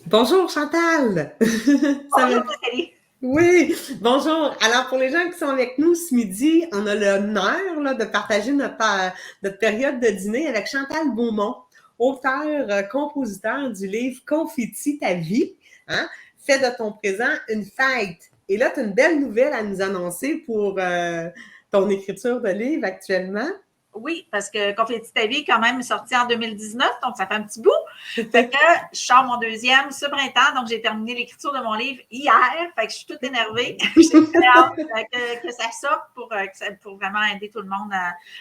Bonjour Chantal! Ça va Bonjour bien? Nathalie. Oui, bonjour. Alors pour les gens qui sont avec nous ce midi, on a l'honneur de partager notre période de dîner avec Chantal Beaumont, auteur, compositeur du livre Confetti ta vie, hein? Fais de ton présent une fête. Et là, tu as une belle nouvelle à nous annoncer pour ton écriture de livre actuellement. Oui, parce que Confetti ta vie, quand même, est sorti en 2019, donc ça fait un petit bout. Fait que je sors mon deuxième ce printemps, donc j'ai terminé l'écriture de mon livre hier. Fait que je suis toute énervée. J'ai très hâte que ça sorte pour vraiment aider tout le monde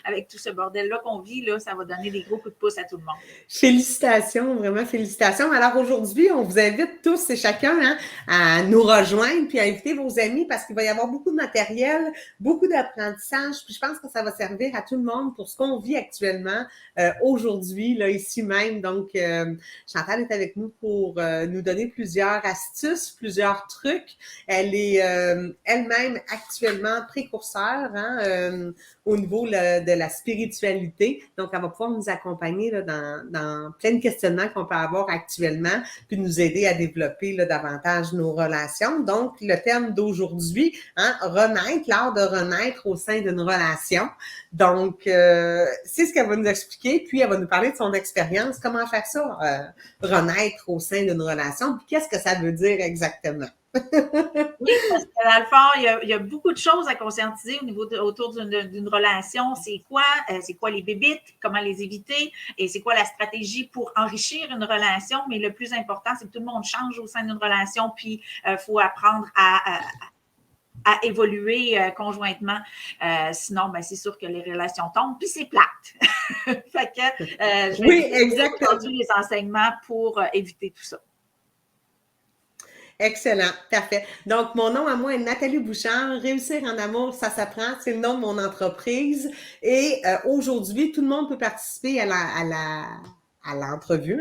avec tout ce bordel-là qu'on vit. Là, ça va donner des gros coups de pouce à tout le monde. Félicitations, vraiment félicitations. Alors aujourd'hui, on vous invite tous et chacun à nous rejoindre puis à inviter vos amis parce qu'il va y avoir beaucoup de matériel, beaucoup d'apprentissage. Puis je pense que ça va servir à tout le monde pour ce qu'on vit actuellement aujourd'hui, là, ici même. Donc, Chantal est avec nous pour nous donner plusieurs astuces, plusieurs trucs. Elle est elle-même actuellement précurseur au niveau de la spiritualité. Donc, elle va pouvoir nous accompagner là, dans plein de questionnements qu'on peut avoir actuellement, puis nous aider à développer là, davantage nos relations. Donc, le thème d'aujourd'hui, renaître, l'art de renaître au sein d'une relation. Donc, c'est ce qu'elle va nous expliquer, puis elle va nous parler de son expérience, comment faire ça, renaître au sein d'une relation, puis qu'est-ce que ça veut dire exactement. Oui, parce que dans le fond, il y a beaucoup de choses à conscientiser autour d'une relation. C'est quoi les bébites, comment les éviter, et c'est quoi la stratégie pour enrichir une relation. Mais le plus important, c'est que tout le monde change au sein d'une relation, puis il faut apprendre à évoluer conjointement. Sinon, ben, c'est sûr que les relations tombent, puis c'est plate. Fait que je vais Oui, vous donner exactement. aujourd'hui les enseignements pour éviter tout ça. Excellent, parfait. Donc, mon nom à moi est Nathalie Bouchard. Réussir en amour, ça s'apprend. C'est le nom de mon entreprise. Et aujourd'hui, tout le monde peut participer à l'entrevue.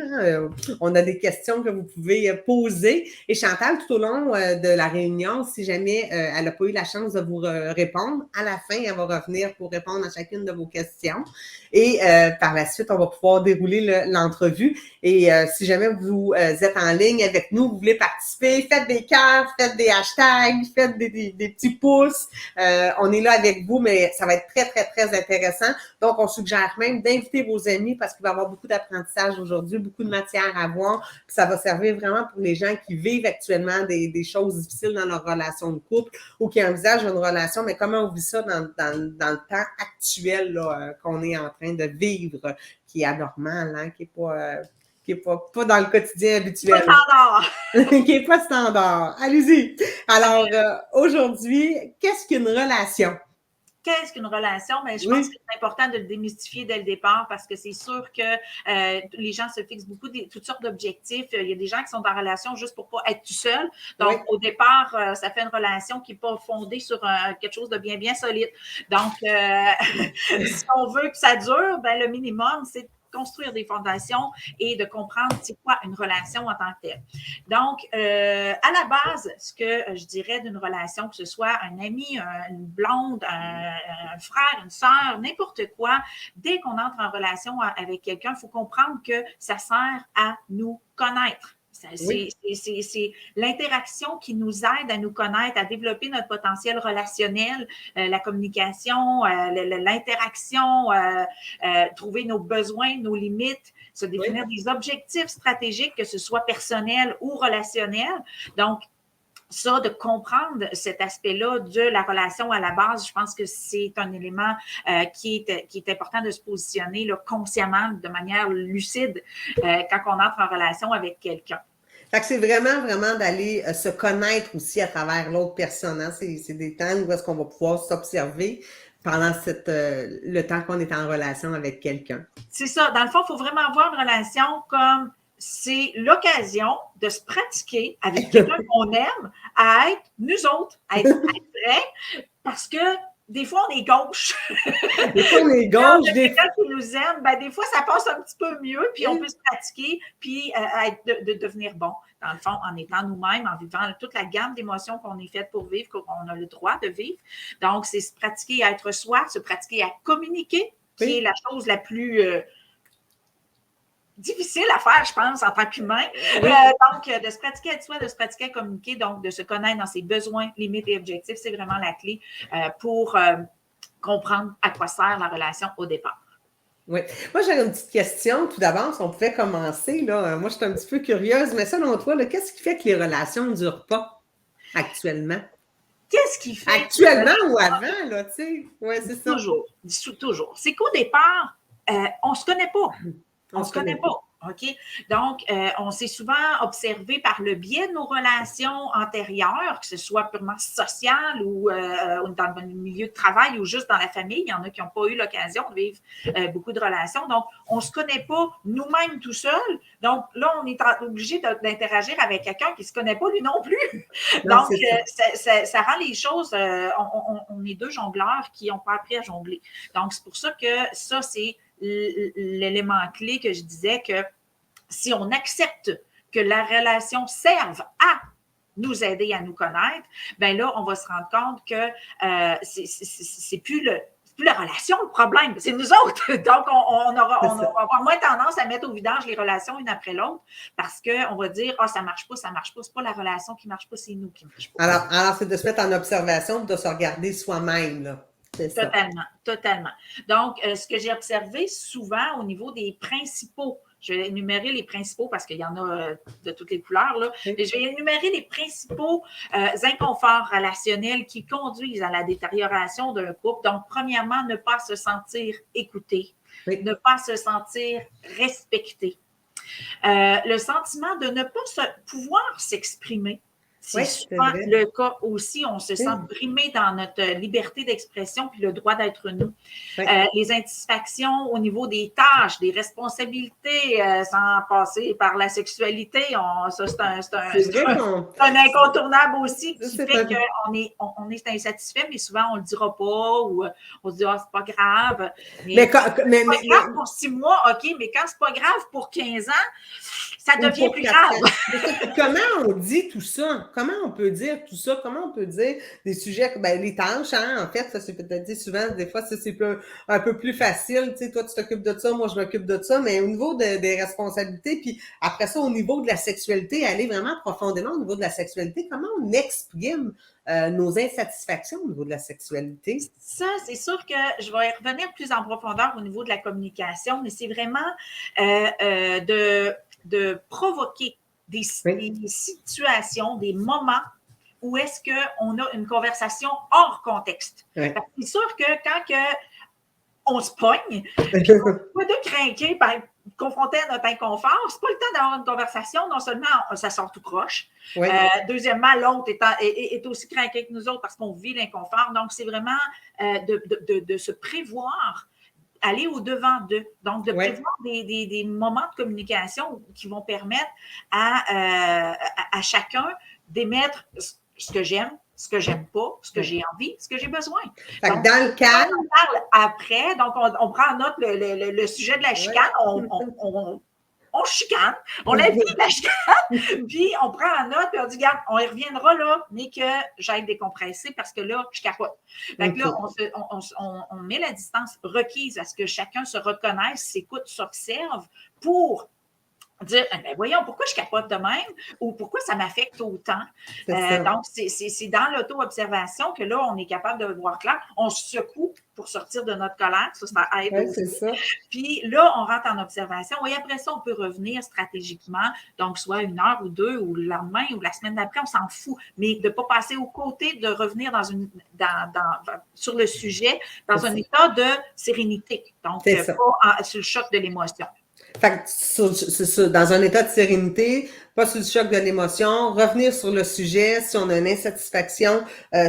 On a des questions que vous pouvez poser. Et Chantal, tout au long de la réunion, si jamais elle n'a pas eu la chance de vous répondre, à la fin, elle va revenir pour répondre à chacune de vos questions. Et par la suite, on va pouvoir dérouler l'entrevue. Et si jamais vous êtes en ligne avec nous, vous voulez participer, faites des cœurs, faites des hashtags, faites des petits pouces. On est là avec vous, mais ça va être très, très, très intéressant. Donc, on suggère même d'inviter vos amis parce qu'il va y avoir beaucoup d'apprentissage aujourd'hui, beaucoup de matière à voir. Puis ça va servir vraiment pour les gens qui vivent actuellement des choses difficiles dans leur relation de couple ou qui envisagent une relation, mais comment on vit ça dans le temps actuel là, qu'on est en train de vivre, qui est anormal, qui n'est pas dans le quotidien Pas habituel, standard. qui n'est pas standard. Allez-y. Alors, aujourd'hui, qu'est-ce qu'une relation? Qu'est-ce qu'une relation? Mais je pense que Oui. c'est important de le démystifier dès le départ parce que c'est sûr que les gens se fixent toutes sortes d'objectifs. Il y a des gens qui sont en relation juste pour pas être tout seul. Oui. Donc, au départ, ça fait une relation qui n'est pas fondée sur quelque chose de bien, bien solide. Donc, si on veut que ça dure, ben, le minimum, c'est de construire des fondations et de comprendre c'est quoi une relation en tant que telle. Donc, à la base, ce que je dirais d'une relation, que ce soit un ami, une blonde, un frère, une sœur, n'importe quoi, dès qu'on entre en relation avec quelqu'un, il faut comprendre que ça sert à nous connaître. Oui. C'est l'interaction qui nous aide à nous connaître, à développer notre potentiel relationnel, la communication, l'interaction, trouver nos besoins, nos limites, se Oui. définir des objectifs stratégiques, que ce soit personnel ou relationnel. Donc, ça, de comprendre cet aspect-là de la relation à la base, je pense que c'est un élément qui est important de se positionner là, consciemment, de manière lucide, quand on entre en relation avec quelqu'un. Fait que c'est vraiment, vraiment d'aller se connaître aussi à travers l'autre personne. Hein? C'est des temps où est-ce qu'on va pouvoir s'observer pendant le temps qu'on est en relation avec quelqu'un. C'est ça. Dans le fond, il faut vraiment voir une relation comme c'est l'occasion de se pratiquer avec quelqu'un qu'on aime à être nous autres, à être vrai, parce que des fois, on est gauche. Des fois, on est Quand on gauche, a quelqu'un qui nous aime, ben, des fois, ça passe un petit peu mieux, puis on peut se pratiquer, puis de devenir bon, dans le fond, en étant nous-mêmes, en vivant toute la gamme d'émotions qu'on est fait pour vivre, qu'on a le droit de vivre. Donc, c'est se pratiquer à être soi, se pratiquer à communiquer, qui est oui. la chose la plus difficile à faire, je pense, en tant qu'humain. Donc, de se pratiquer à être soi, de se pratiquer à communiquer, donc de se connaître dans ses besoins, limites et objectifs, c'est vraiment la clé pour comprendre à quoi sert la relation au départ. Oui. Moi, j'avais une petite question. Tout d'abord, si on pouvait commencer, là, moi, je suis un petit peu curieuse, mais selon toi, là, qu'est-ce qui fait que les relations ne durent pas actuellement? Qu'est-ce qui fait? Actuellement ou avant, là, tu sais? Oui, c'est ça. Toujours. C'est qu'au départ, on ne se connaît pas. On ne se connaît pas. OK? Donc, on s'est souvent observé par le biais de nos relations antérieures, que ce soit purement social ou dans le milieu de travail ou juste dans la famille. Il y en a qui n'ont pas eu l'occasion de vivre beaucoup de relations. Donc, on ne se connaît pas nous-mêmes tout seuls. Donc, là, on est obligé d'interagir avec quelqu'un qui ne se connaît pas lui non plus. Donc, ça rend les choses... on est deux jongleurs qui n'ont pas appris à jongler. Donc, c'est pour ça que ça, c'est l'élément clé que je disais que si on accepte que la relation serve à nous aider à nous connaître, bien là, on va se rendre compte que c'est plus la relation le problème, c'est nous autres. Donc, on va avoir moins tendance à mettre au vidange les relations une après l'autre parce qu'on va dire « Ah, ça ne marche pas, ça ne marche pas. » C'est pas la relation qui ne marche pas, c'est nous qui ne marche pas. Alors, c'est de se mettre en observation, de se regarder soi-même, là. Totalement. Donc, ce que j'ai observé souvent au niveau des principaux, je vais énumérer les principaux parce qu'il y en a de toutes les couleurs, là, mais je vais énumérer les principaux inconforts relationnels qui conduisent à la détérioration d'un couple. Donc, premièrement, ne pas se sentir écouté, ne pas se sentir respecté. Le sentiment de ne pas pouvoir s'exprimer. C'est souvent le cas aussi. On se sent brimé dans notre liberté d'expression puis le droit d'être nous. Les insatisfactions au niveau des tâches, des responsabilités, sans passer par la sexualité, ça, c'est un incontournable aussi qui fait qu'on est insatisfait, mais souvent on ne le dira pas ou on se dit « Ah, c'est pas grave. » Mais c'est pas grave pour 6 mois, OK, mais quand c'est pas grave pour 15 ans, ça devient plus grave. Comment on dit tout ça? Comment on peut dire tout ça? Comment on peut dire des sujets, les tâches, hein? En fait, ça, c'est peut-être dit souvent, des fois, ça, c'est un peu plus facile. Tu sais, toi, tu t'occupes de ça, moi, je m'occupe de ça, mais au niveau des responsabilités, puis après ça, au niveau de la sexualité, aller vraiment profondément au niveau de la sexualité, comment on exprime nos insatisfactions au niveau de la sexualité? Ça, c'est sûr que je vais y revenir plus en profondeur au niveau de la communication, mais c'est vraiment de provoquer des situations, des moments où est-ce qu'on a une conversation hors contexte. C'est sûr que quand on se pogne, puis on peut de craquer, confronté à notre inconfort, c'est pas le temps d'avoir une conversation. Non seulement ça sort tout croche, deuxièmement, l'autre est aussi craqué que nous autres parce qu'on vit l'inconfort. Donc, c'est vraiment de se prévoir, aller au-devant d'eux. Donc, de prévoir des moments de communication qui vont permettre à chacun d'émettre ce que j'aime, ce que j'aime pas, ce que j'ai envie, ce que j'ai besoin. Donc, dans le cadre... On parle après, donc on prend en note le sujet de la chicane, on chicane, on la vit la chicane, puis on prend en note, puis on dit, regarde, on y reviendra là, mais que j'aille décompresser parce que là, je capote. Donc là, on met la distance requise à ce que chacun se reconnaisse, s'écoute, s'observe pour dire, voyons, pourquoi je capote de même ou pourquoi ça m'affecte autant. Donc, c'est dans l'auto-observation que là, on est capable de voir clair. On se secoue pour sortir de notre colère. Ça aide aussi. Puis là, on rentre en observation. Et après ça, on peut revenir stratégiquement. Donc, soit 1 heure ou 2 ou le lendemain ou la semaine d'après, on s'en fout. Mais de ne pas passer aux côtés, de revenir sur le sujet dans un état de sérénité. Donc, pas sur le choc de l'émotion. Fait que c'est ça, dans un état de sérénité, pas sous le choc de l'émotion, revenir sur le sujet si on a une insatisfaction,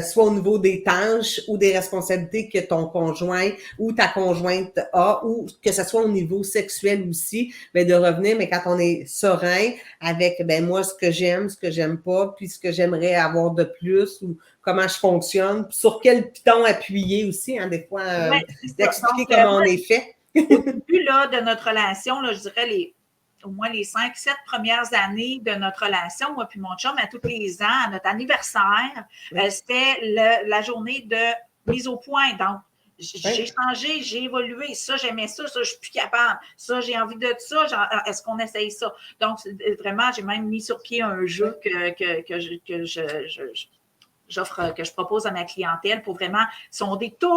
soit au niveau des tâches ou des responsabilités que ton conjoint ou ta conjointe a, ou que ce soit au niveau sexuel aussi, de revenir, mais quand on est serein avec, moi, ce que j'aime pas, puis ce que j'aimerais avoir de plus, ou comment je fonctionne, puis sur quel piton appuyer aussi, hein, des fois, d'expliquer comment on est fait. Au début là, de notre relation, là, je dirais au moins les 5-7 premières années de notre relation, moi puis mon chum, à tous les ans, à notre anniversaire, c'était la journée de mise au point. Donc, j'ai changé, j'ai évolué. Ça, j'aimais ça, ça, je suis plus capable. Ça, j'ai envie de ça. Est-ce qu'on essaye ça? Donc, vraiment, j'ai même mis sur pied un jeu j'offre, que je propose à ma clientèle pour vraiment sonder tout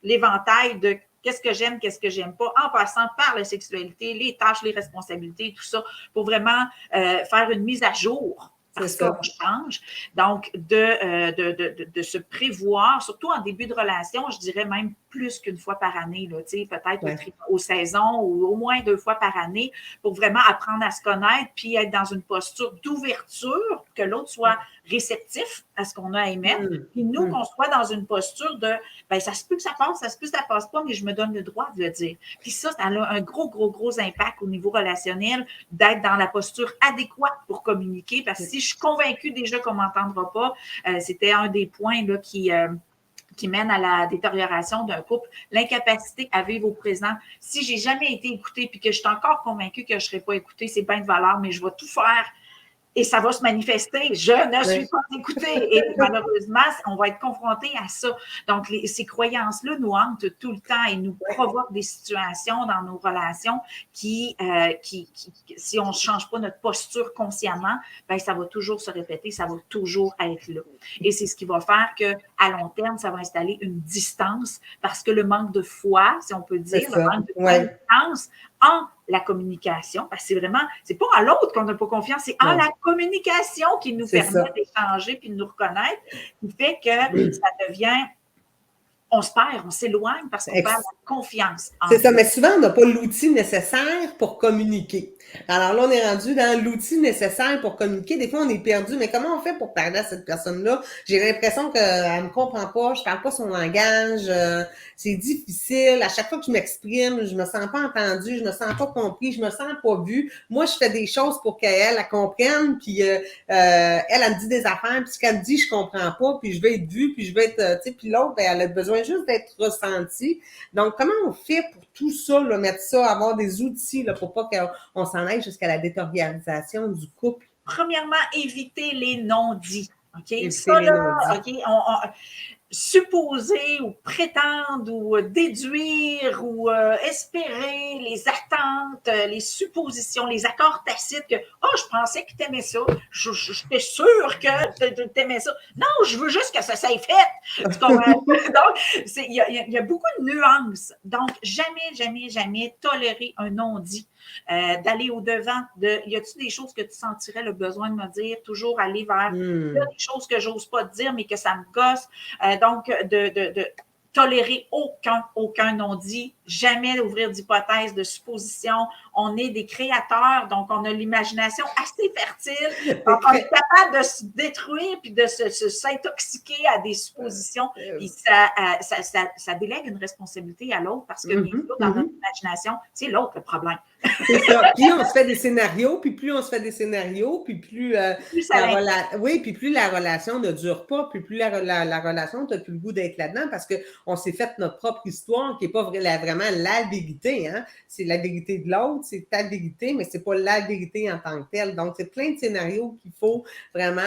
l'éventail de qu'est-ce que j'aime, qu'est-ce que j'aime pas, en passant par la sexualité, les tâches, les responsabilités, tout ça, pour vraiment faire une mise à jour. Parce qu'on change. Donc, de se prévoir, surtout en début de relation, je dirais même plus qu'une fois par année, là, peut-être aux saisons ou au moins 2 fois par année, pour vraiment apprendre à se connaître puis être dans une posture d'ouverture, que l'autre soit réceptif à ce qu'on a à émettre, puis nous, qu'on soit dans une posture de ben, ça se peut que ça passe, ça se peut que ça passe pas, mais je me donne le droit de le dire. Puis ça a un gros impact au niveau relationnel d'être dans la posture adéquate pour communiquer, parce que si je suis convaincue déjà qu'on ne m'entendra pas, c'était un des points là, qui mène à la détérioration d'un couple, l'incapacité à vivre au présent. Si j'ai jamais été écoutée puis que je suis encore convaincue que je ne serai pas écoutée, c'est bien de valeur, mais je vais tout faire et ça va se manifester. Je ne suis pas écoutée. Et malheureusement, on va être confronté à ça. Donc, ces croyances-là nous hantent tout le temps et nous provoquent des situations dans nos relations qui si on ne change pas notre posture consciemment, ben, ça va toujours se répéter, ça va toujours être là. Et c'est ce qui va faire qu'à long terme, ça va installer une distance parce que le manque de foi, si on peut dire, le manque de confiance en la communication, parce que c'est pas à l'autre qu'on n'a pas confiance, c'est en la communication qui nous permet d'échanger puis de nous reconnaître, qui fait que ça devient, on se perd, on s'éloigne parce qu'on perd la confiance. C'est ça, mais souvent, on n'a pas l'outil nécessaire pour communiquer. Alors là, on est rendu dans l'outil nécessaire pour communiquer. Des fois, on est perdu, mais comment on fait pour parler à cette personne-là? J'ai l'impression qu'elle me comprend pas, je parle pas son langage, c'est difficile. À chaque fois que je m'exprime, je me sens pas entendue, je me sens pas compris, je me sens pas vue. Moi, je fais des choses pour qu'elle la comprenne, puis elle me dit des affaires, puis ce qu'elle me dit, je comprends pas, puis je veux être vue, puis je veux être, tu sais, puis l'autre, ben, elle a besoin juste d'être ressentie. Donc, comment on fait pour tout ça, là, mettre ça, avoir des outils là, pour pas qu'on s'en aille jusqu'à la détériorisation du couple? Premièrement, éviter les non-dits. OK? Éviter ça, les là, non-dits. OK, supposer ou prétendre ou déduire ou espérer les attentes, les suppositions, les accords tacites que « Oh, je pensais que tu aimais ça. J'étais sûre que tu aimais ça. Non, je veux juste que ça s'aille fait. » Tu comprends? Donc, il y a beaucoup de nuances. Donc, jamais tolérer un non-dit. D'aller au-devant de « Y a-t-il des choses que tu sentirais le besoin de me dire? » Toujours aller vers « Il y a des choses que j'ose pas te dire, mais que ça me gosse. » Donc, de tolérer aucun non-dit, jamais ouvrir d'hypothèses, de suppositions. On est des créateurs, donc on a l'imagination assez fertile. Donc, on est capable de se détruire puis de s'intoxiquer à des suppositions. Puis ça délègue une responsabilité à l'autre parce que bien sûr, dans notre imagination, c'est l'autre le problème. C'est ça. Puis on se fait des scénarios, puis plus on se fait des scénarios, puis plus la relation ne dure pas, puis plus la relation, tu n'as plus le goût d'être là-dedans parce qu'on s'est fait notre propre histoire qui n'est pas vraiment la vérité. Hein? C'est la vérité de l'autre, c'est ta vérité, mais c'est pas la vérité en tant que telle. Donc, c'est plein de scénarios qu'il faut vraiment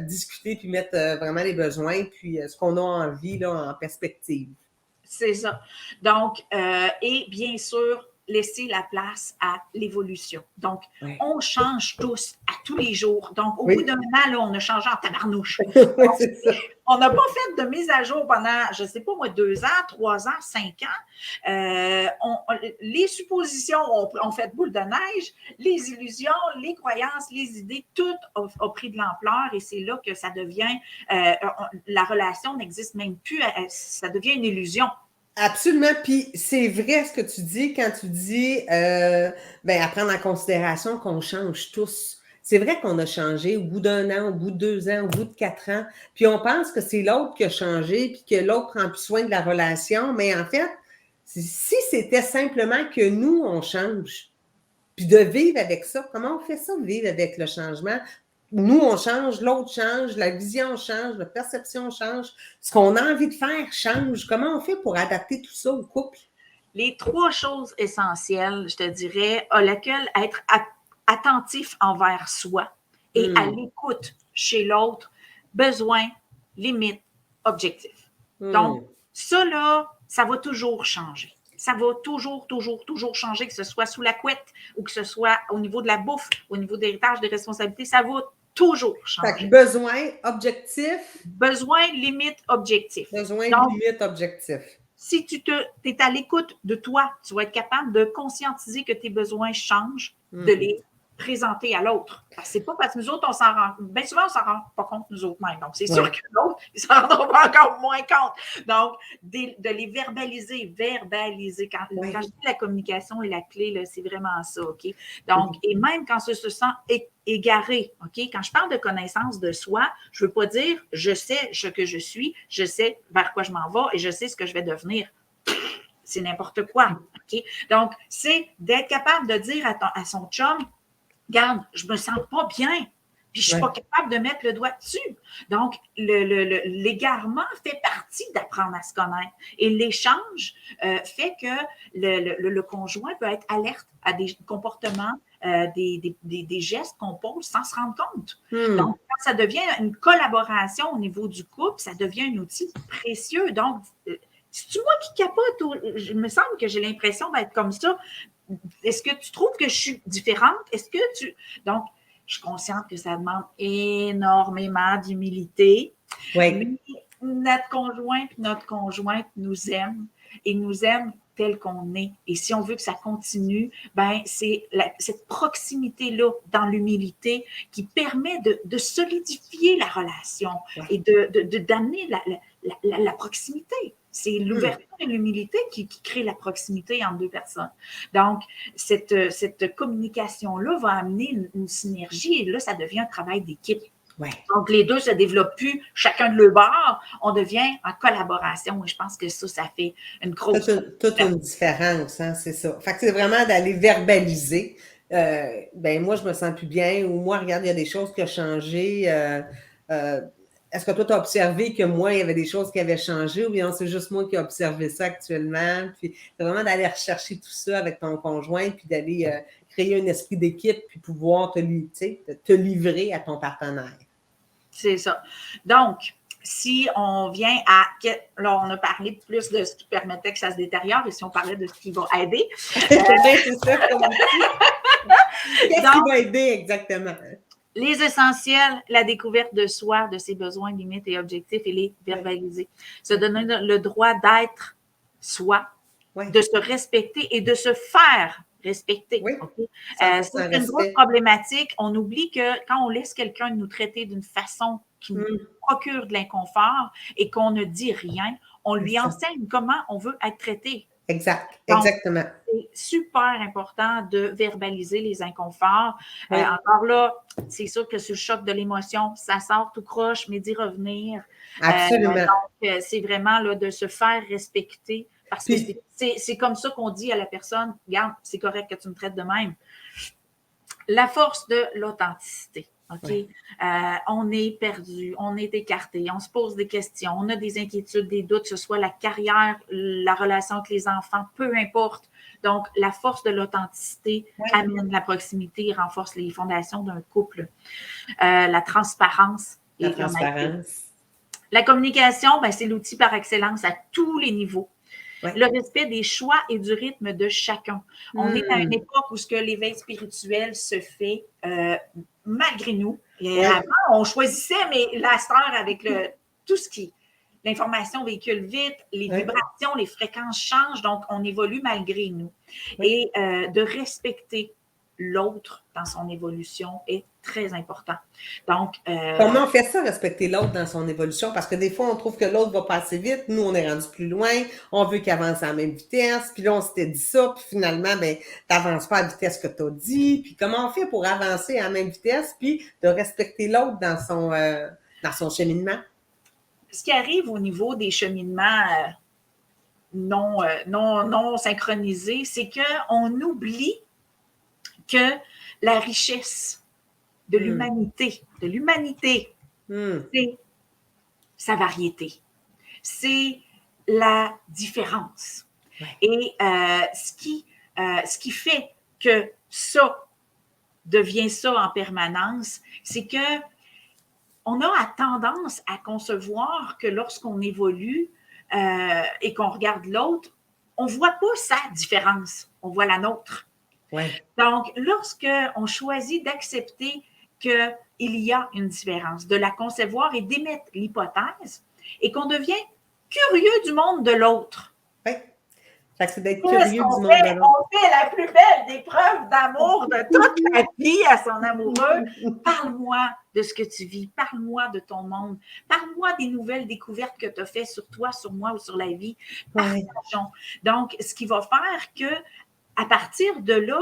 discuter puis mettre vraiment les besoins puis ce qu'on a envie là, en perspective. C'est ça. Donc, et bien sûr, laisser la place à l'évolution. Donc, on change tous à tous les jours. Donc, au bout d'un an, là, on a changé en tabarnouche. On n'a pas fait de mise à jour pendant, je ne sais pas moi, 2 ans, 3 ans, 5 ans. Les suppositions ont fait boule de neige, les illusions, les croyances, les idées, tout a pris de l'ampleur et c'est là que ça devient, la relation n'existe même plus, ça devient une illusion. Absolument. Puis c'est vrai ce que tu dis quand tu dis à prendre en considération qu'on change tous. C'est vrai qu'on a changé au bout d'1 an, au bout de 2 ans, au bout de 4 ans. Puis on pense que c'est l'autre qui a changé, puis que l'autre prend plus soin de la relation. Mais en fait, si c'était simplement que nous, on change, puis de vivre avec ça, comment on fait ça, vivre avec le changement? Nous, on change, l'autre change, la vision change, la perception change, ce qu'on a envie de faire change. Comment on fait pour adapter tout ça au couple? Les 3 choses essentielles, je te dirais, à laquelle être attentif envers soi et à l'écoute chez l'autre, besoin, limite, objectif. Donc, Ça, là, ça va toujours changer. Ça va toujours, toujours, toujours changer, que ce soit sous la couette ou que ce soit au niveau de la bouffe, au niveau des tâches, des responsabilités, ça va toujours Fait que changer. besoin, objectif, Besoin, limite, objectif. besoin, Donc, limite, objectif. si tu es à l'écoute de toi, tu vas être capable de conscientiser que tes besoins changent, de les présenter à l'autre. C'est pas parce que nous autres, on s'en rend, bien souvent, on s'en rend pas compte nous autres mêmes. Donc, c'est sûr que l'autre, il s'en rendra pas encore moins compte. Donc, de les verbaliser. Quand je dis la communication est la clé, là, c'est vraiment ça, OK? Donc, et même quand on se sent égaré, OK? Quand je parle de connaissance de soi, je veux pas dire je sais ce que je suis, je sais vers quoi je m'en vais et je sais ce que je vais devenir. C'est n'importe quoi, OK? Donc, c'est d'être capable de dire à son chum, regarde, je me sens pas bien, puis je suis pas capable de mettre le doigt dessus. Donc, l'égarement fait partie d'apprendre à se connaître. Et l'échange fait que le conjoint peut être alerte à des comportements, des gestes qu'on pose sans se rendre compte. Donc, quand ça devient une collaboration au niveau du couple, ça devient un outil précieux. Donc, c'est-tu moi qui capote ou il me semble que j'ai l'impression d'être comme ça? Est-ce que tu trouves que je suis différente? Est-ce que tu... Donc, je suis consciente que ça demande énormément d'humilité. Oui. Mais notre conjoint et notre conjointe nous aiment et nous aiment tel qu'on est. Et si on veut que ça continue, ben c'est cette proximité-là dans l'humilité qui permet de solidifier la relation et d'amener la proximité. C'est l'ouverture et l'humilité qui crée la proximité entre deux personnes. Donc, cette communication-là va amener une synergie et là, ça devient un travail d'équipe. Ouais. Donc, les deux se développent plus chacun de leur bord, on devient en collaboration et je pense que ça fait une grosse... Toute une différence, hein, c'est ça. Fait que c'est vraiment d'aller verbaliser. Ben moi, je me sens plus bien ou moi, regarde, il y a des choses qui ont changé. Est-ce que toi, tu as observé que moi, il y avait des choses qui avaient changé ou bien c'est juste moi qui ai observé ça actuellement? Puis c'est vraiment d'aller rechercher tout ça avec ton conjoint puis d'aller créer un esprit d'équipe puis pouvoir te livrer à ton partenaire. C'est ça. Donc, si on vient à... Là, on a parlé plus de ce qui permettait que ça se détériore et si on parlait de ce qui va aider. C'est ça, comme on dit. Qu'est-ce qui va aider exactement? Les essentiels, la découverte de soi, de ses besoins, limites et objectifs et les verbaliser. Se donner le droit d'être soi, de se respecter et de se faire respecter. Oui. Okay? C'est une grosse problématique. On oublie que quand on laisse quelqu'un nous traiter d'une façon qui nous procure de l'inconfort et qu'on ne dit rien, on lui enseigne comment on veut être traité. Exact, Donc, exactement. c'est super important de verbaliser les inconforts. Encore là, c'est sûr que sur le choc de l'émotion, ça sort tout croche, mais d'y revenir. Absolument. Donc, c'est vraiment là, de se faire respecter parce que c'est comme ça qu'on dit à la personne, regarde, c'est correct que tu me traites de même. La force de l'authenticité. OK? On est perdu, on est écarté, on se pose des questions, on a des inquiétudes, des doutes, que ce soit la carrière, la relation avec les enfants, peu importe. Donc, la force de l'authenticité amène la proximité et renforce les fondations d'un couple. La transparence. La transparence. La communication, ben, c'est l'outil par excellence à tous les niveaux. Le respect des choix et du rythme de chacun. On est à une époque où ce que l'éveil spirituel se fait malgré nous. Et avant, on choisissait, mais la star avec tout ce qui... L'information véhicule vite, les vibrations, les fréquences changent, donc on évolue malgré nous. Et de respecter l'autre dans son évolution est très important. Donc, comment on fait ça, respecter l'autre dans son évolution? Parce que des fois, on trouve que l'autre va passer vite, nous, on est rendu plus loin, on veut qu'il avance à la même vitesse, puis là, on s'était dit ça, puis finalement, ben, t'avances pas à la vitesse que tu as dit, puis comment on fait pour avancer à la même vitesse, puis de respecter l'autre dans son cheminement? Ce qui arrive au niveau des cheminements non synchronisés, c'est qu'on oublie que la richesse de l'humanité, c'est sa variété. C'est la différence. Et ce qui fait que ça devient ça en permanence, c'est que on a tendance à concevoir que lorsqu'on évolue, et qu'on regarde l'autre, on ne voit pas sa différence, on voit la nôtre. Ouais. Donc, lorsqu'on choisit d'accepter qu'il y a une différence, de la concevoir et d'émettre l'hypothèse, et qu'on devient curieux du monde de l'autre. Oui. Fait que c'est d'être curieux du monde de l'autre. On fait la plus belle des preuves d'amour de toute la vie à son amoureux. Parle-moi de ce que tu vis. Parle-moi de ton monde. Parle-moi des nouvelles découvertes que tu as faites sur toi, sur moi ou sur la vie. Partageons. Donc, ce qui va faire que à partir de là,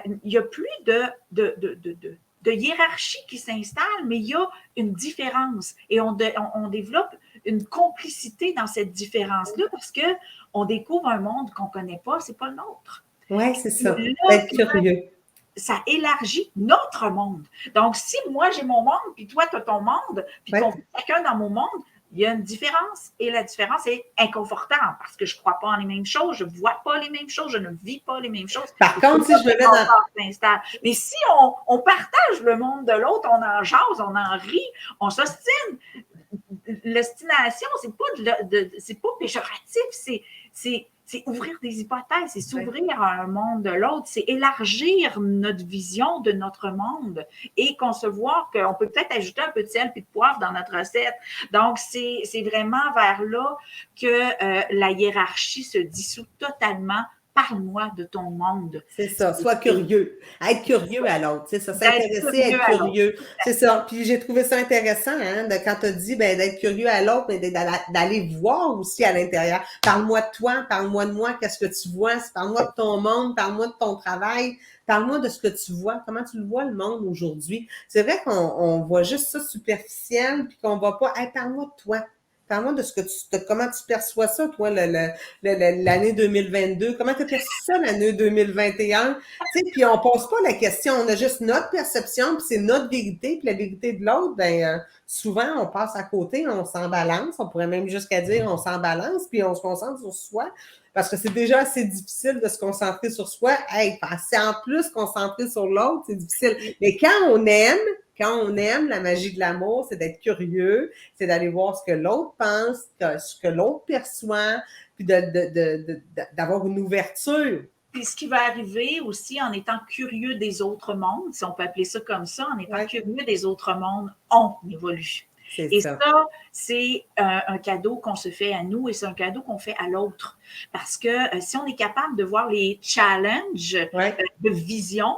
il n'y a plus de hiérarchie qui s'installe, mais il y a une différence et on développe une complicité dans cette différence-là parce qu'on découvre un monde qu'on ne connaît pas, ce n'est pas le nôtre. Oui, c'est ça. Être curieux. Ça élargit notre monde. Donc, si moi, j'ai mon monde, puis toi, tu as ton monde, puis qu'on vit chacun dans mon monde, il y a une différence et la différence est inconfortable parce que je ne crois pas en les mêmes choses, je ne vois pas les mêmes choses, je ne vis pas les mêmes choses. Par contre, si je me mets dans... Mais si on partage le monde de l'autre, on en jase, on en rit, on s'ostine. L'ostination, c'est pas péjoratif, c'est ouvrir des hypothèses, c'est s'ouvrir à un monde de l'autre, c'est élargir notre vision de notre monde et concevoir qu'on peut peut-être ajouter un peu de sel et de poivre dans notre recette. Donc, c'est vraiment vers là que la hiérarchie se dissout totalement. Parle-moi de ton monde. C'est ça, sois curieux. Être curieux à l'autre, c'est ça, s'intéresser à être curieux. C'est ça. Puis j'ai trouvé ça intéressant, hein, quand tu as dit d'être curieux à l'autre, mais d'aller voir aussi à l'intérieur. Parle-moi de toi, parle-moi de moi, qu'est-ce que tu vois, parle-moi de ton monde, parle-moi de ton travail, parle-moi de ce que tu vois, comment tu le vois le monde aujourd'hui. C'est vrai qu'on voit juste ça superficiel, puis qu'on va pas, parle-moi de toi. Parle-moi de comment tu perçois ça, toi, l'année 2022. Comment tu as perçu ça, l'année 2021? Tu sais, puis on pose pas la question. On a juste notre perception, puis c'est notre vérité, puis la vérité de l'autre, souvent, on passe à côté, on s'en balance. On pourrait même jusqu'à dire on s'en balance, puis on se concentre sur soi. Parce que c'est déjà assez difficile de se concentrer sur soi. C'est en plus concentrer sur l'autre, c'est difficile. Mais quand on aime, la magie de l'amour, c'est d'être curieux, c'est d'aller voir ce que l'autre pense, ce que l'autre perçoit, puis d'avoir une ouverture. Puis ce qui va arriver aussi en étant curieux des autres mondes, si on peut appeler ça comme ça, en étant curieux des autres mondes, on évolue. Et ça, c'est un cadeau qu'on se fait à nous et c'est un cadeau qu'on fait à l'autre. Parce que si on est capable de voir les challenges de vision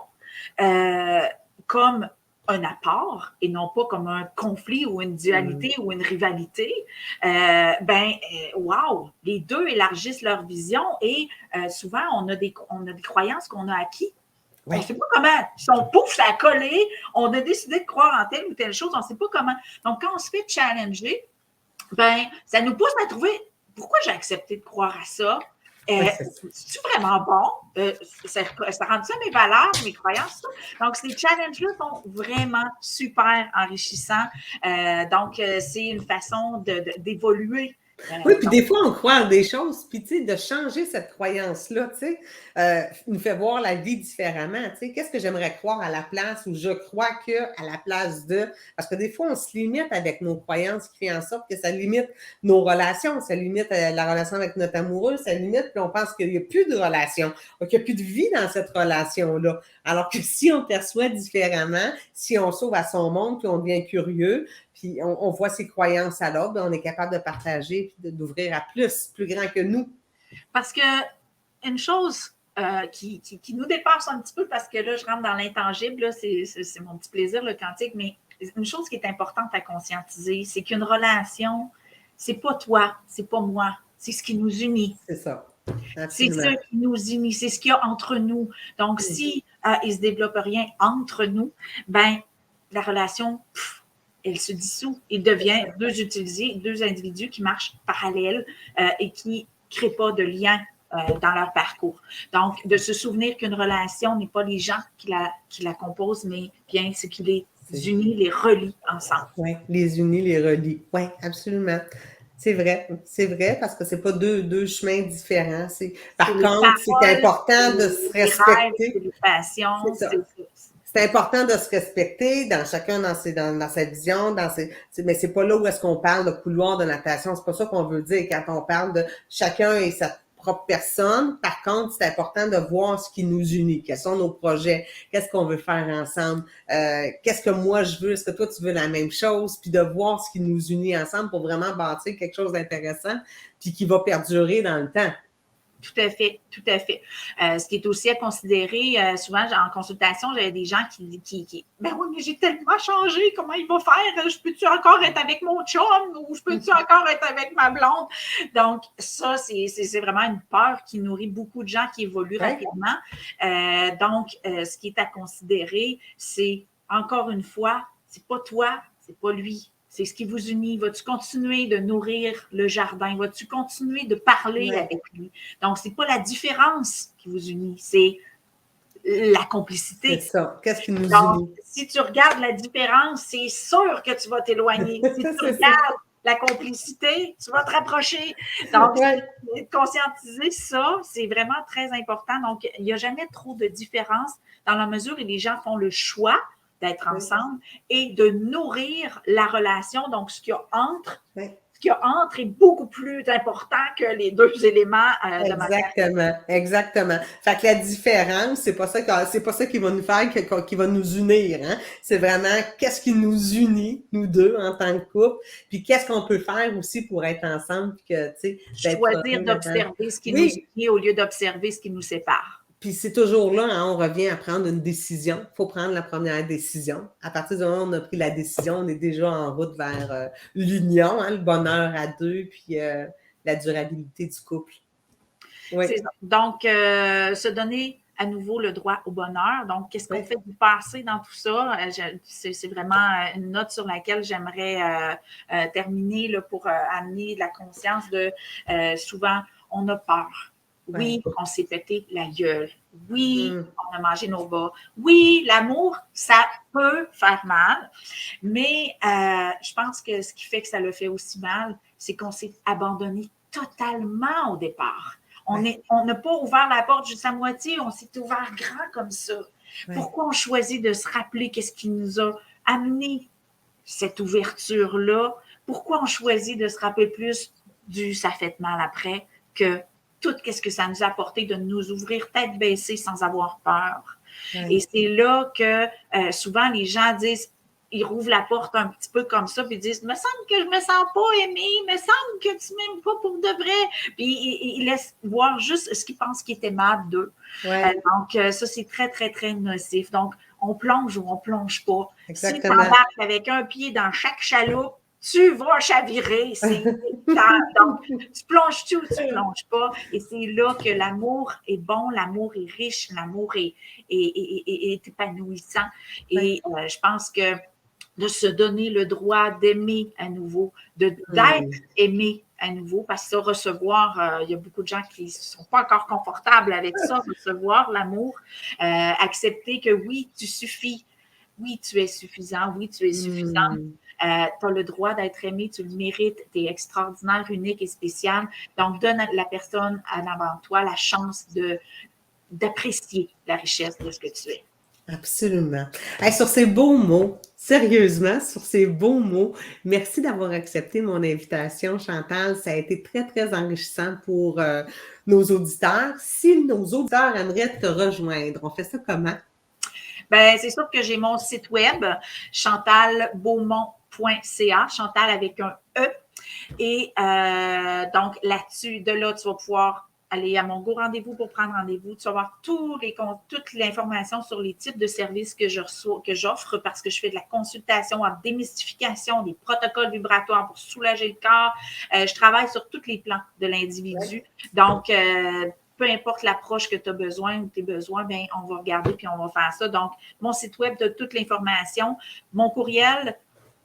comme un apport et non pas comme un conflit ou une dualité ou une rivalité, wow, les deux élargissent leur vision et souvent, on a des croyances qu'on a acquis. On ne sait pas comment. Son pouf, ça a collé. On a décidé de croire en telle ou telle chose. On ne sait pas comment. Donc, quand on se fait challenger, ça nous pousse à trouver pourquoi j'ai accepté de croire à ça. C'est-tu vraiment bon? Ça rend ça mes valeurs, mes croyances? Donc, ces challenges-là sont vraiment super enrichissants. Donc, c'est une façon d'évoluer. Oui, puis des fois, on croit en des choses, puis tu sais, de changer cette croyance-là, tu sais, nous fait voir la vie différemment, tu sais. Qu'est-ce que j'aimerais croire à la place où je crois qu'à la place de... Parce que des fois, on se limite avec nos croyances qui fait en sorte que ça limite nos relations, ça limite la relation avec notre amoureux, ça limite, puis on pense qu'il n'y a plus de relation, qu'il n'y a plus de vie dans cette relation-là. Alors que si on perçoit différemment, si on s'ouvre à son monde, puis on devient curieux, puis on voit ses croyances à l'autre, on est capable de partager et d'ouvrir à plus grand que nous. Parce que une chose qui nous dépasse un petit peu, parce que là, je rentre dans l'intangible, c'est mon petit plaisir, le quantique, mais une chose qui est importante à conscientiser, c'est qu'une relation, c'est pas toi, c'est pas moi, c'est ce qui nous unit. C'est ça. C'est ça qui nous unit, c'est ce qu'il y a entre nous. Donc, si il ne se développe rien entre nous, la relation... elle se dissout. Il devient deux individus qui marchent parallèles et qui ne créent pas de lien dans leur parcours. Donc, de se souvenir qu'une relation n'est pas les gens qui la composent, mais bien ce qui les unit, les relie ensemble. Oui, les unit, les relie. Oui, absolument. C'est vrai, parce que c'est pas deux chemins différents. Par contre, c'est important de se respecter. C'est les passions, c'est important de se respecter dans chacun dans sa vision, mais c'est pas là où est-ce qu'on parle de couloir de natation. C'est pas ça qu'on veut dire quand on parle de chacun et sa propre personne. Par contre, c'est important de voir ce qui nous unit. Quels sont nos projets? Qu'est-ce qu'on veut faire ensemble? Qu'est-ce que moi je veux? Est-ce que toi tu veux la même chose? Puis de voir ce qui nous unit ensemble pour vraiment bâtir quelque chose d'intéressant puis qui va perdurer dans le temps. Tout à fait, tout à fait. Ce qui est aussi à considérer, souvent en consultation, j'avais des gens qui ben oui, mais j'ai tellement changé, comment il va faire? Je peux-tu encore être avec mon chum ou je peux-tu encore être avec ma blonde? Donc, ça, c'est vraiment une peur qui nourrit beaucoup de gens qui évoluent rapidement. Donc, ce qui est à considérer, c'est, encore une fois, c'est pas toi, c'est pas lui. C'est ce qui vous unit. Vas-tu continuer de nourrir le jardin? Vas-tu continuer de parler avec lui? Donc, c'est pas la différence qui vous unit, c'est la complicité. C'est ça. Qu'est-ce qui nous unit? Si tu regardes la différence, c'est sûr que tu vas t'éloigner. Si tu regardes la complicité, tu vas te rapprocher. Donc, conscientiser ça, c'est vraiment très important. Donc, il n'y a jamais trop de différence dans la mesure où les gens font le choix d'être ensemble et de nourrir la relation. Donc, ce qu'il y a entre, est beaucoup plus important que les deux éléments de matière. Exactement. Fait que la différence, c'est pas ça qui va nous faire, qui va nous unir, hein. C'est vraiment qu'est-ce qui nous unit, nous deux, en tant que couple, puis qu'est-ce qu'on peut faire aussi pour être ensemble, puis que, tu sais, choisir d'observer ce qui nous unit au lieu d'observer ce qui nous sépare. Puis c'est toujours là, hein, on revient à prendre une décision. Il faut prendre la première décision. À partir du moment où on a pris la décision, on est déjà en route vers l'union, hein, le bonheur à deux, puis la durabilité du couple. Oui. C'est ça. Donc, se donner à nouveau le droit au bonheur. Donc, qu'est-ce qu'on fait du passé dans tout ça? C'est vraiment une note sur laquelle j'aimerais terminer là, pour amener de la conscience de souvent, on a peur. Oui, on s'est pété la gueule. Oui, on a mangé nos bas. Oui, l'amour, ça peut faire mal. Mais je pense que ce qui fait que ça le fait aussi mal, c'est qu'on s'est abandonné totalement au départ. On n'a pas ouvert la porte juste à moitié, on s'est ouvert grand comme ça. Pourquoi on choisit de se rappeler qu'est-ce qui nous a amené cette ouverture-là? Pourquoi on choisit de se rappeler plus du « ça fait mal après » que tout ce que ça nous a apporté de nous ouvrir tête baissée sans avoir peur. Et c'est là que souvent les gens disent, ils rouvrent la porte un petit peu comme ça, puis ils disent, il me semble que je me sens pas aimée, il me semble que tu m'aimes pas pour de vrai. Puis ils laissent voir juste ce qu'ils pensent qui est aimable d'eux. Donc ça, c'est très, très, très nocif. Donc, on plonge ou on plonge pas. Si tu embarques avec un pied dans chaque chaloupe, tu vas chavirer. Donc, tu plonges-tu ou tu plonges pas? Et c'est là que l'amour est bon, l'amour est riche, l'amour est épanouissant. Et je pense que de se donner le droit d'aimer à nouveau, d'être aimé à nouveau, parce que ça, recevoir, il y a beaucoup de gens qui ne sont pas encore confortables avec ça, recevoir l'amour, accepter que oui, tu suffis, oui, tu es suffisant, oui, tu es suffisante. Tu as le droit d'être aimé, tu le mérites, tu es extraordinaire, unique et spécial. Donc, donne à la personne en avant de toi la chance d'apprécier la richesse de ce que tu es. Absolument. Hey, sur ces beaux mots, sérieusement, sur ces beaux mots, merci d'avoir accepté mon invitation, Chantal. Ça a été très, très enrichissant pour nos auditeurs. Si nos auditeurs aimeraient te rejoindre, on fait ça comment? Ben, c'est sûr que j'ai mon site web, chantalbeaumont.ca, Chantal avec un E. Et donc, là-dessus, de là, tu vas pouvoir aller à mon Go Rendez-vous pour prendre rendez-vous. Tu vas avoir toute l'information sur les types de services que j'offre parce que je fais de la consultation en démystification, des protocoles vibratoires pour soulager le corps. Je travaille sur tous les plans de l'individu. Donc, peu importe l'approche que tu as besoin ou tes besoins, bien, on va regarder puis on va faire ça. Donc, mon site web de toute l'information, mon courriel,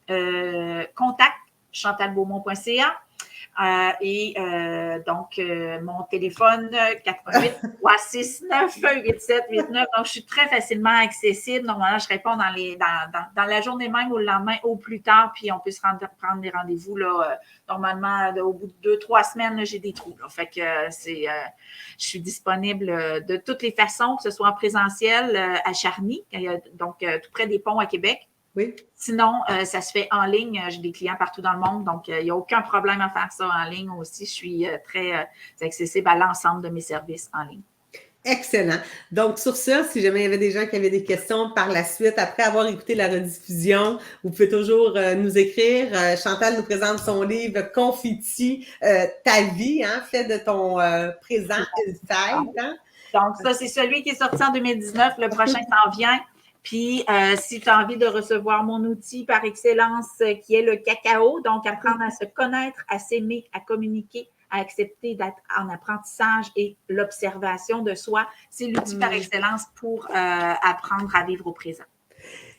contact chantalbeaumont.ca. Donc, mon téléphone, 88-369-8789. Donc, je suis très facilement accessible. Normalement, je réponds dans la journée même ou le lendemain au plus tard, puis on peut prendre des rendez-vous. Là, normalement, au bout de 2-3 semaines, là, j'ai des trous. Là. Fait que je suis disponible de toutes les façons, que ce soit en présentiel à Charny, donc tout près des ponts à Québec. Oui. Sinon, ça se fait en ligne. J'ai des clients partout dans le monde, donc il n'y a aucun problème à faire ça en ligne aussi. Je suis très accessible à l'ensemble de mes services en ligne. Excellent. Donc, sur ça, si jamais il y avait des gens qui avaient des questions par la suite, après avoir écouté la rediffusion, vous pouvez toujours nous écrire. Chantal nous présente son livre « Confetti, ta vie », fait de ton présent une fête. Hein? Donc, ça, c'est celui qui est sorti en 2019. Le prochain s'en vient. Puis, si tu as envie de recevoir mon outil par excellence, qui est le cacao, donc apprendre à se connaître, à s'aimer, à communiquer, à accepter d'être en apprentissage et l'observation de soi, c'est l'outil par excellence pour apprendre à vivre au présent.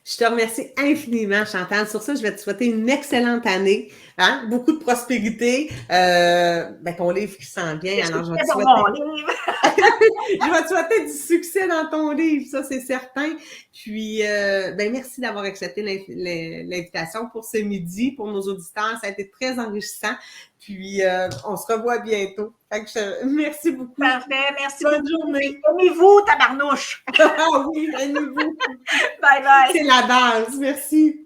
Je te remercie infiniment, Chantal. Sur ça, je vais te souhaiter une excellente année. Hein? Beaucoup de prospérité. Ton livre qui s'en vient. Alors, je vais te souhaiter du succès dans ton livre, ça, c'est certain. Puis, merci d'avoir accepté l'invitation pour ce midi, pour nos auditeurs. Ça a été très enrichissant. Puis, on se revoit bientôt. Fait que merci beaucoup. Parfait, merci Bonne beaucoup. journée. Aimez-vous, tabarnouche. Ah oui, aimez-vous. Bye bye. C'est la base. Merci.